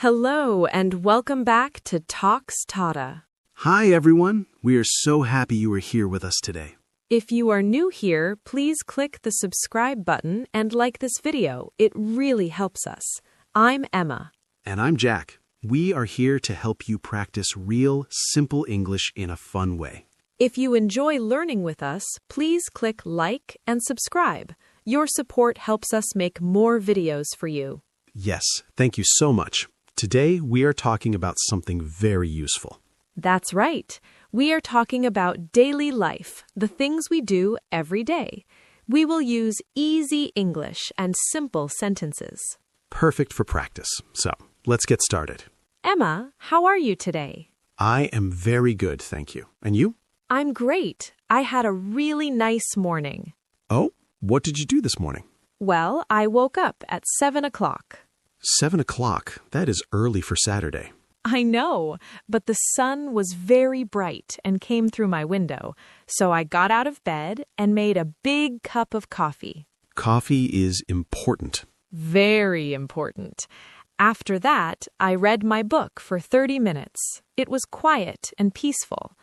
Hello, and welcome back to Talks Tata. Hi, everyone. We are so happy you are here with us today. If you are new here, please click the subscribe button and like this video. It really helps us. I'm Emma. And I'm Jack. We are here to help you practice real, simple English in a fun way. If you enjoy learning with us, please click like and subscribe. Your support helps us make more videos for you. Yes, thank you so much. Today, we are talking about something very useful. That's right. We are talking about daily life, the things we do every day. We will use easy English and simple sentences. Perfect for practice. So, let's get started. Emma, how are you today? I am very good, thank you. And you? I'm great. I had a really nice morning. Oh, what did you do this morning? Well, I woke up at 7 o'clock. 7 o'clock. That is early for Saturday. I know, but the sun was very bright and came through my window, so I got out of bed and made a big cup of coffee. Coffee is important. Very important. After that, I read my book for 30 minutes. It was quiet and peaceful.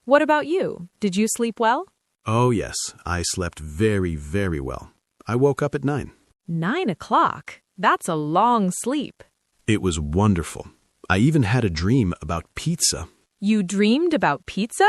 What about you? Did you sleep well? Oh, yes. I slept very, very well. I woke up at 9. 9 o'clock? That's a long sleep. It was wonderful. I even had a dream about pizza. You dreamed about pizza?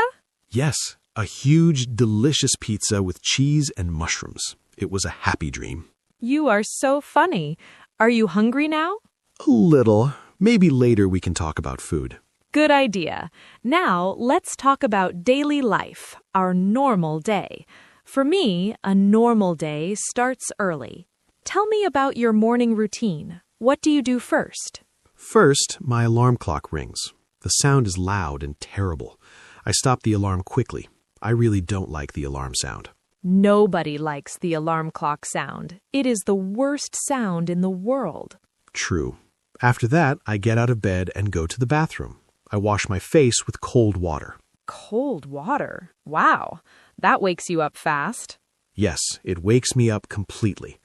Yes, a huge, delicious pizza with cheese and mushrooms. It was a happy dream. You are so funny. Are you hungry now? A little. Maybe later we can talk about food. Good idea. Now, let's talk about daily life, our normal day. For me, a normal day starts early. Tell me about your morning routine. What do you do first? First, my alarm clock rings. The sound is loud and terrible. I stop the alarm quickly. I really don't like the alarm sound. Nobody likes the alarm clock sound. It is the worst sound in the world. True. After that, I get out of bed and go to the bathroom. I wash my face with cold water. Cold water? Wow, that wakes you up fast. Yes, it wakes me up completely.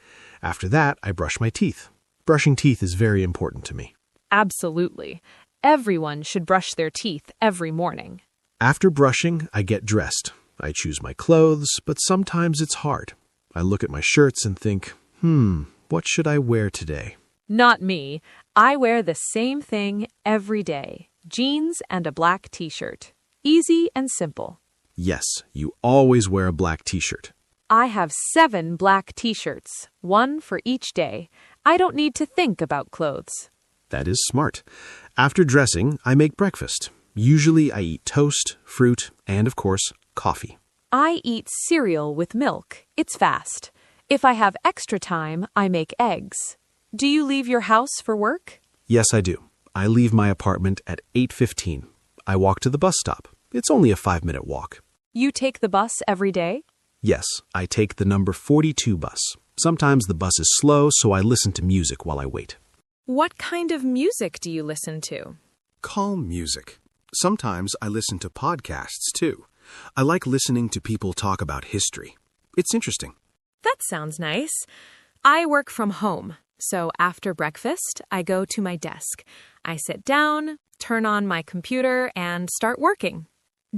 After that, I brush my teeth. Brushing teeth is very important to me. Absolutely. Everyone should brush their teeth every morning. After brushing, I get dressed. I choose my clothes, but sometimes it's hard. I look at my shirts and think, what should I wear today? Not me. I wear the same thing every day. Jeans and a black t-shirt. Easy and simple. Yes, you always wear a black t-shirt. I have 7 black t-shirts, 1 for each day. I don't need to think about clothes. That is smart. After dressing, I make breakfast. Usually I eat toast, fruit, and of course, coffee. I eat cereal with milk. It's fast. If I have extra time, I make eggs. Do you leave your house for work? Yes, I do. I leave my apartment at 8:15. I walk to the bus stop. It's only a 5-minute walk. You take the bus every day? Yes, I take the number 42 bus. Sometimes the bus is slow, so I listen to music while I wait. What kind of music do you listen to? Calm music. Sometimes I listen to podcasts, too. I like listening to people talk about history. It's interesting. That sounds nice. I work from home, so after breakfast, I go to my desk. I sit down, turn on my computer, and start working.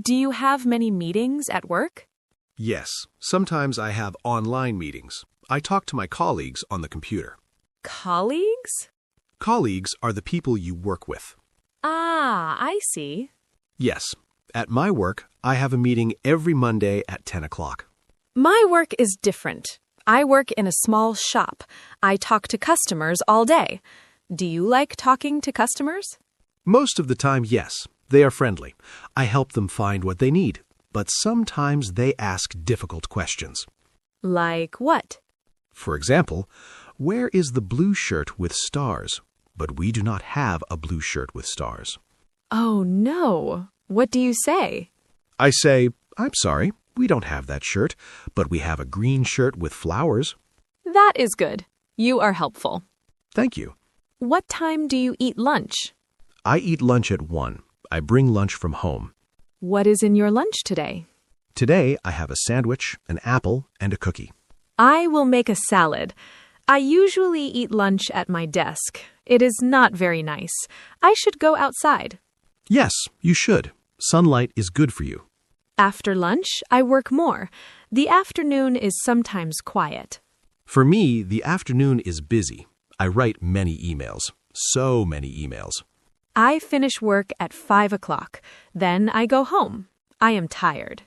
Do you have many meetings at work? Yes, sometimes I have online meetings. I talk to my colleagues on the computer. Colleagues? Colleagues are the people you work with. Ah, I see. Yes, at my work, I have a meeting every Monday at 10 o'clock. My work is different. I work in a small shop. I talk to customers all day. Do you like talking to customers? Most of the time, yes. They are friendly. I help them find what they need. But sometimes they ask difficult questions. Like what? For example, where is the blue shirt with stars? But we do not have a blue shirt with stars. Oh, no. What do you say? I say, I'm sorry, we don't have that shirt, but we have a green shirt with flowers. That is good. You are helpful. Thank you. What time do you eat lunch? I eat lunch at 1. I bring lunch from home. What is in your lunch today? Today, I have a sandwich, an apple, and a cookie. I will make a salad. I usually eat lunch at my desk. It is not very nice. I should go outside. Yes, you should. Sunlight is good for you. After lunch, I work more. The afternoon is sometimes quiet. For me, the afternoon is busy. I write many emails. So many emails. I finish work at 5 o'clock. Then I go home. I am tired.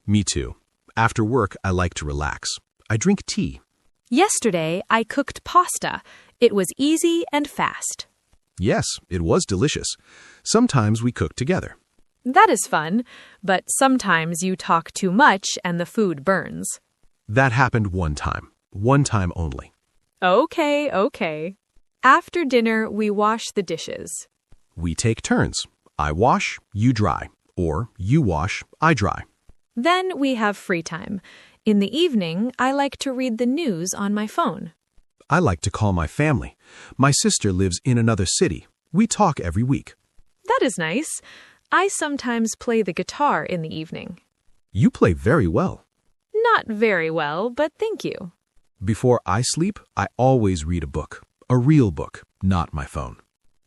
Me too. After work, I like to relax. I drink tea. Yesterday, I cooked pasta. It was easy and fast. Yes, it was delicious. Sometimes we cook together. That is fun, but sometimes you talk too much and the food burns. That happened one time only. Okay. After dinner, we wash the dishes. We take turns. I wash, you dry. Or you wash, I dry. Then we have free time. In the evening, I like to read the news on my phone. I like to call my family. My sister lives in another city. We talk every week. That is nice. I sometimes play the guitar in the evening. You play very well. Not very well, but thank you. Before I sleep, I always read a book. A real book, not my phone.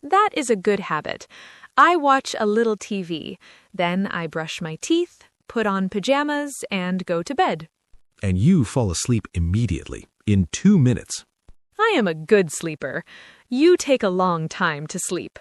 That is a good habit. I watch a little TV. Then I brush my teeth, put on pajamas, and go to bed. And you fall asleep immediately, in 2 minutes. I am a good sleeper. You take a long time to sleep.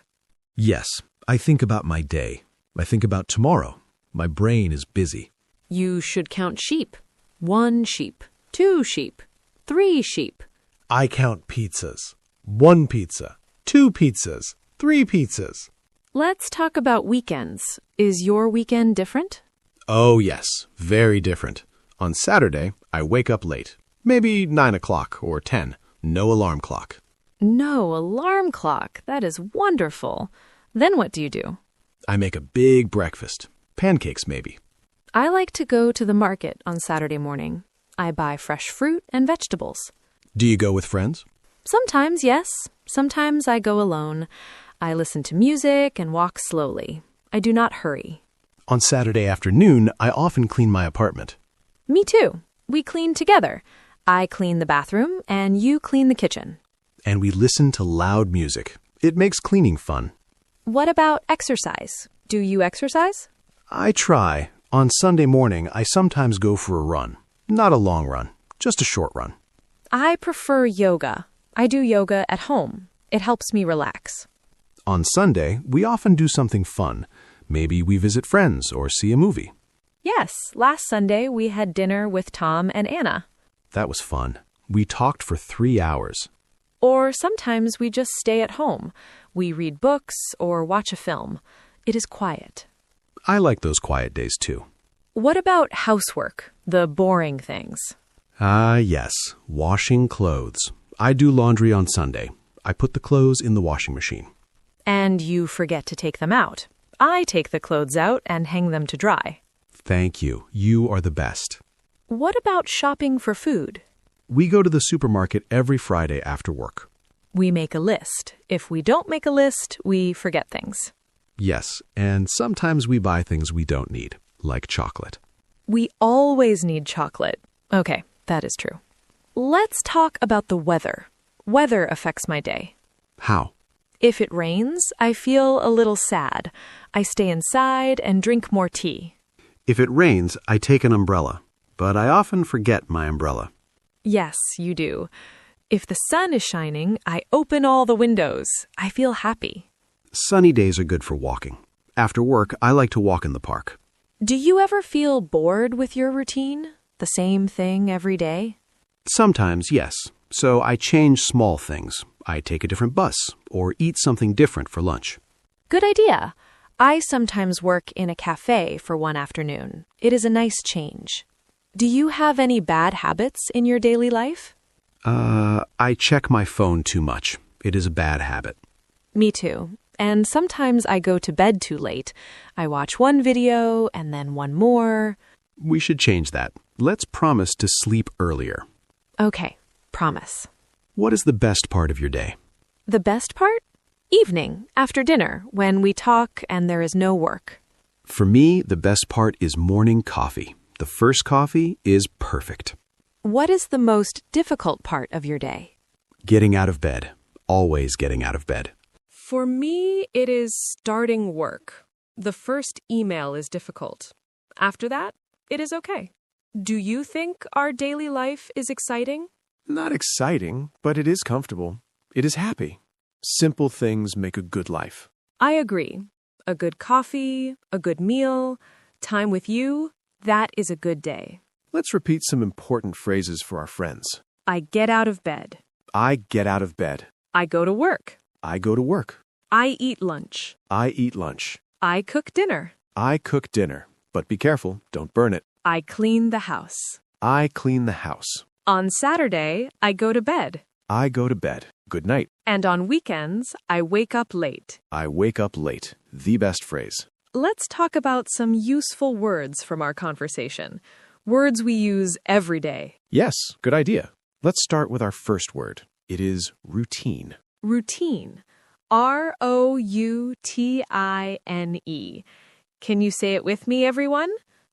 Yes, I think about my day. I think about tomorrow. My brain is busy. You should count sheep. 1 sheep, 2 sheep, 3 sheep. I count pizzas. 1 pizza, 2 pizzas, 3 pizzas. Let's talk about weekends. Is your weekend different? Oh, yes, very different. On Saturday, I wake up late. Maybe 9 o'clock or 10. No alarm clock. No alarm clock. That is wonderful. Then what do you do? I make a big breakfast. Pancakes, maybe. I like to go to the market on Saturday morning. I buy fresh fruit and vegetables. Do you go with friends? Sometimes, yes. Sometimes I go alone. I listen to music and walk slowly. I do not hurry. On Saturday afternoon, I often clean my apartment. Me too. We clean together. I clean the bathroom and you clean the kitchen. And we listen to loud music. It makes cleaning fun. What about exercise? Do you exercise? I try. On Sunday morning, I sometimes go for a run. Not a long run, just a short run. I prefer yoga. I do yoga at home. It helps me relax. On Sunday, we often do something fun. Maybe we visit friends or see a movie. Yes, last Sunday we had dinner with Tom and Anna. That was fun. We talked for 3 hours. Or sometimes we just stay at home. We read books or watch a film. It is quiet. I like those quiet days too. What about housework, the boring things? Yes, washing clothes. I do laundry on Sunday. I put the clothes in the washing machine. And you forget to take them out. I take the clothes out and hang them to dry. Thank you. You are the best. What about shopping for food? We go to the supermarket every Friday after work. We make a list. If we don't make a list, we forget things. Yes, and sometimes we buy things we don't need, like chocolate. We always need chocolate. Okay, that is true. Let's talk about the weather. Weather affects my day. How? If it rains, I feel a little sad. I stay inside and drink more tea. If it rains, I take an umbrella, but I often forget my umbrella. Yes, you do. If the sun is shining, I open all the windows. I feel happy. Sunny days are good for walking. After work, I like to walk in the park. Do you ever feel bored with your routine? The same thing every day? Sometimes, yes. So I change small things. I take a different bus or eat something different for lunch. Good idea. I sometimes work in a cafe for one afternoon. It is a nice change. Do you have any bad habits in your daily life? I check my phone too much. It is a bad habit. Me too. And sometimes I go to bed too late. I watch one video and then one more. We should change that. Let's promise to sleep earlier. Okay, promise. What is the best part of your day? The best part? Evening, after dinner, when we talk and there is no work. For me, the best part is morning coffee. The first coffee is perfect. What is the most difficult part of your day? Getting out of bed. Always getting out of bed. For me, it is starting work. The first email is difficult. After that, it is okay. Do you think our daily life is exciting? Not exciting, but it is comfortable. It is happy. Simple things make a good life. I agree. A good coffee, a good meal, time with you, that is a good day. Let's repeat some important phrases for our friends. I get out of bed. I get out of bed. I go to work. I go to work. I eat lunch. I eat lunch. I cook dinner. I cook dinner. But be careful, don't burn it. I clean the house. I clean the house. On Saturday, I go to bed. I go to bed. Good night. And on weekends, I wake up late. I wake up late. The best phrase. Let's talk about some useful words from our conversation. Words we use every day. Yes, good idea. Let's start with our first word. It is routine. Routine. Routine. Can you say it with me, everyone?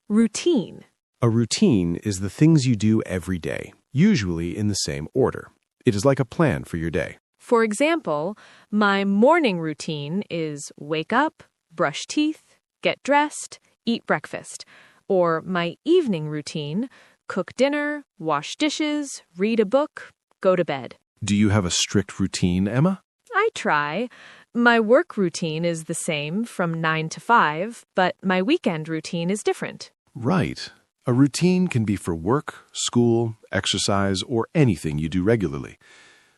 Routine. A routine is the things you do every day, usually in the same order. It is like a plan for your day. For example, my morning routine is wake up, brush teeth, get dressed, eat breakfast. Or my evening routine, cook dinner, wash dishes, read a book, go to bed. Do you have a strict routine, Emma? I try. My work routine is the same from 9 to 5, but my weekend routine is different. Right. A routine can be for work, school, exercise, or anything you do regularly.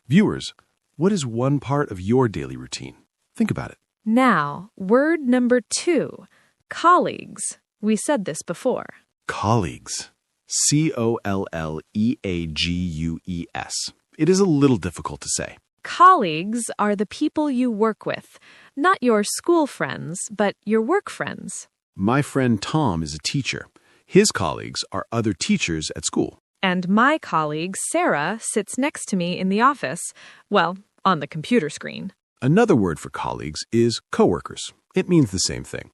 Viewers, what is one part of your daily routine? Think about it. Now, word number 2, colleagues. We said this before. Colleagues. Colleagues. It is a little difficult to say. Colleagues are the people you work with, not your school friends, but your work friends. My friend Tom is a teacher. His colleagues are other teachers at school. And my colleague, Sarah, sits next to me in the office, well, on the computer screen. Another word for colleagues is coworkers. It means the same thing.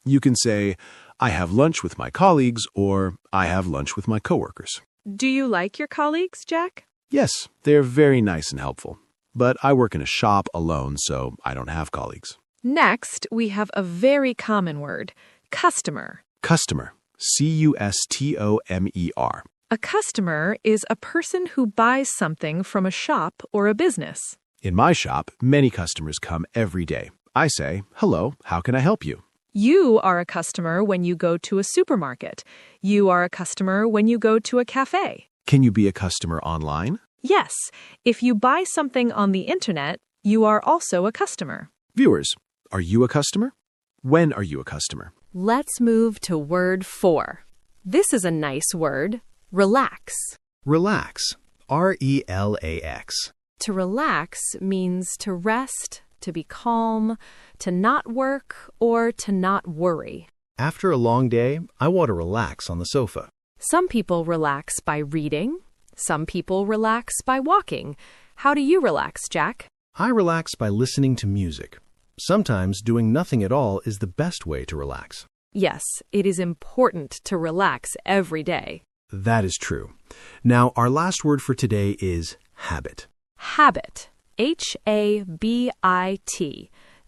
You can say, I have lunch with my colleagues, or I have lunch with my coworkers. Do you like your colleagues, Jack? Yes, they're very nice and helpful. But I work in a shop alone, so I don't have colleagues. Next, we have a very common word, customer. Customer. Customer. A customer is a person who buys something from a shop or a business. In my shop, many customers come every day. I say, hello, how can I help you? You are a customer when you go to a supermarket. You are a customer when you go to a cafe. Can you be a customer online? Yes, if you buy something on the internet, you are also a customer. Viewers, are you a customer? When are you a customer? Let's move to word 4. This is a nice word, relax. Relax. Relax. To relax means to rest, to be calm, to not work, or to not worry. After a long day, I want to relax on the sofa. Some people relax by reading. Some people relax by walking. How do you relax, Jack? I relax by listening to music. Sometimes doing nothing at all is the best way to relax. Yes, it is important to relax every day. That is true. Now, our last word for today is habit. Habit. Habit.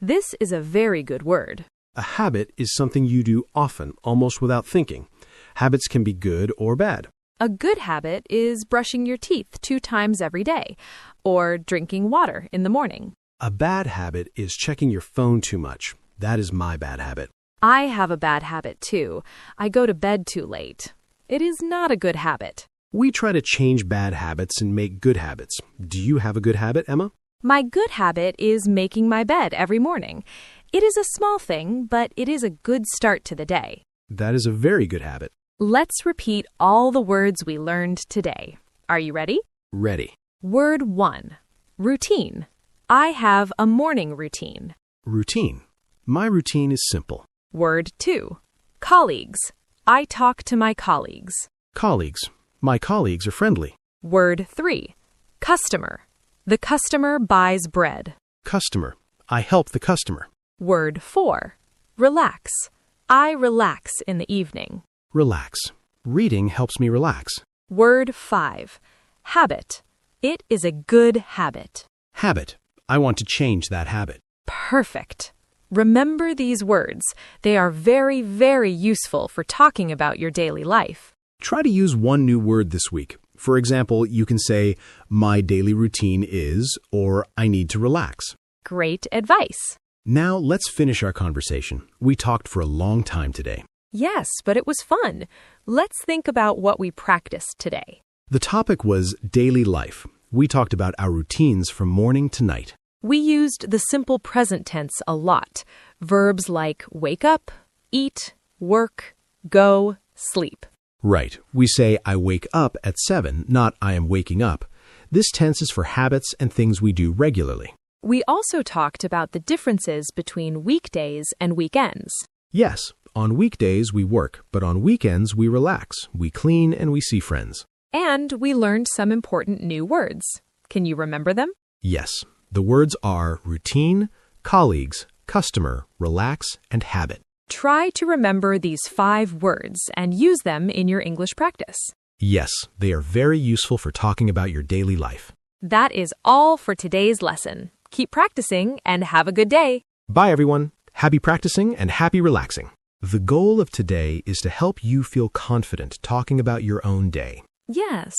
This is a very good word. A habit is something you do often, almost without thinking. Habits can be good or bad. A good habit is brushing your teeth 2 times every day, or drinking water in the morning. A bad habit is checking your phone too much. That is my bad habit. I have a bad habit too. I go to bed too late. It is not a good habit. We try to change bad habits and make good habits. Do you have a good habit, Emma? My good habit is making my bed every morning. It is a small thing, but it is a good start to the day. That is a very good habit. Let's repeat all the words we learned today. Are you ready? Ready. Word 1. Routine. I have a morning routine. Routine. My routine is simple. Word 2. Colleagues. I talk to my colleagues. Colleagues. My colleagues are friendly. Word 3. Customer. The customer buys bread. Customer. I help the customer. Word 4. Relax. I relax in the evening. Relax. Reading helps me relax. Word 5. Habit. It is a good habit. Habit. I want to change that habit. Perfect. Remember these words. They are very, very useful for talking about your daily life. Try to use one new word this week. For example, you can say, my daily routine is, or I need to relax. Great advice. Now let's finish our conversation. We talked for a long time today. Yes, but it was fun. Let's think about what we practiced today. The topic was daily life. We talked about our routines from morning to night. We used the simple present tense a lot. Verbs like wake up, eat, work, go, sleep. Right. We say, I wake up at 7, not I am waking up. This tense is for habits and things we do regularly. We also talked about the differences between weekdays and weekends. Yes, on weekdays we work, but on weekends we relax, we clean, and we see friends. And we learned some important new words. Can you remember them? Yes. The words are routine, colleagues, customer, relax, and habit. Try to remember these 5 words and use them in your English practice. Yes, they are very useful for talking about your daily life. That is all for today's lesson. Keep practicing and have a good day. Bye, everyone. Happy practicing and happy relaxing. The goal of today is to help you feel confident talking about your own day. Yes,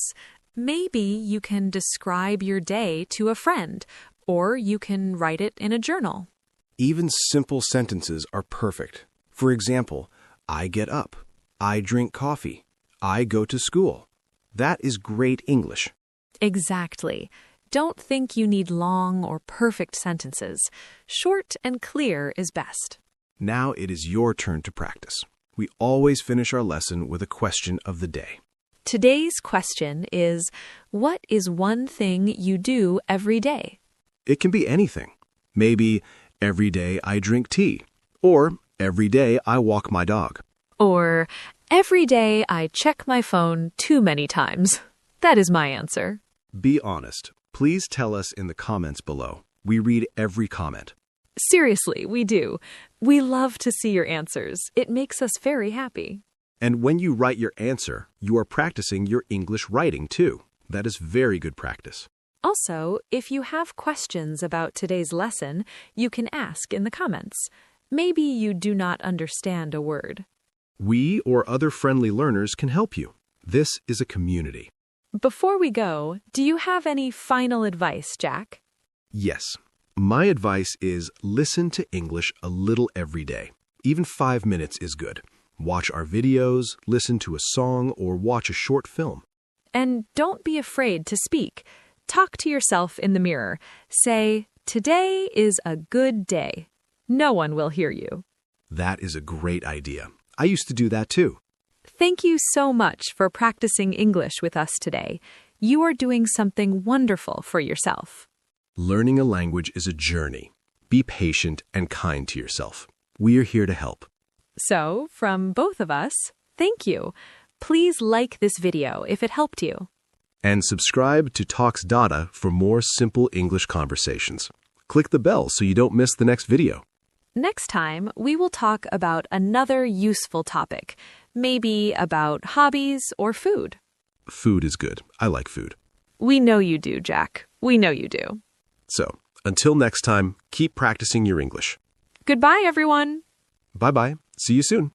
maybe you can describe your day to a friend, or you can write it in a journal. Even simple sentences are perfect. For example, I get up. I drink coffee. I go to school. That is great English. Exactly. Don't think you need long or perfect sentences. Short and clear is best. Now it is your turn to practice. We always finish our lesson with a question of the day. Today's question is, what is one thing you do every day? It can be anything. Maybe every day I drink tea, or every day I walk my dog. Or, every day I check my phone too many times. That is my answer. Be honest. Please tell us in the comments below. We read every comment. Seriously, we do. We love to see your answers. It makes us very happy. And when you write your answer, you are practicing your English writing too. That is very good practice. Also, if you have questions about today's lesson, you can ask in the comments. Maybe you do not understand a word. We or other friendly learners can help you. This is a community. Before we go, do you have any final advice, Jack? Yes. My advice is listen to English a little every day. Even 5 minutes is good. Watch our videos, listen to a song, or watch a short film. And don't be afraid to speak. Talk to yourself in the mirror. Say, today is a good day. No one will hear you. That is a great idea. I used to do that too. Thank you so much for practicing English with us today. You are doing something wonderful for yourself. Learning a language is a journey. Be patient and kind to yourself. We are here to help. So, from both of us, thank you. Please like this video if it helped you. And subscribe to Talks Dada for more simple English conversations. Click the bell so you don't miss the next video. Next time, we will talk about another useful topic, maybe about hobbies or food. Food is good. I like food. We know you do, Jack. We know you do. So, until next time, keep practicing your English. Goodbye, everyone. Bye-bye. See you soon.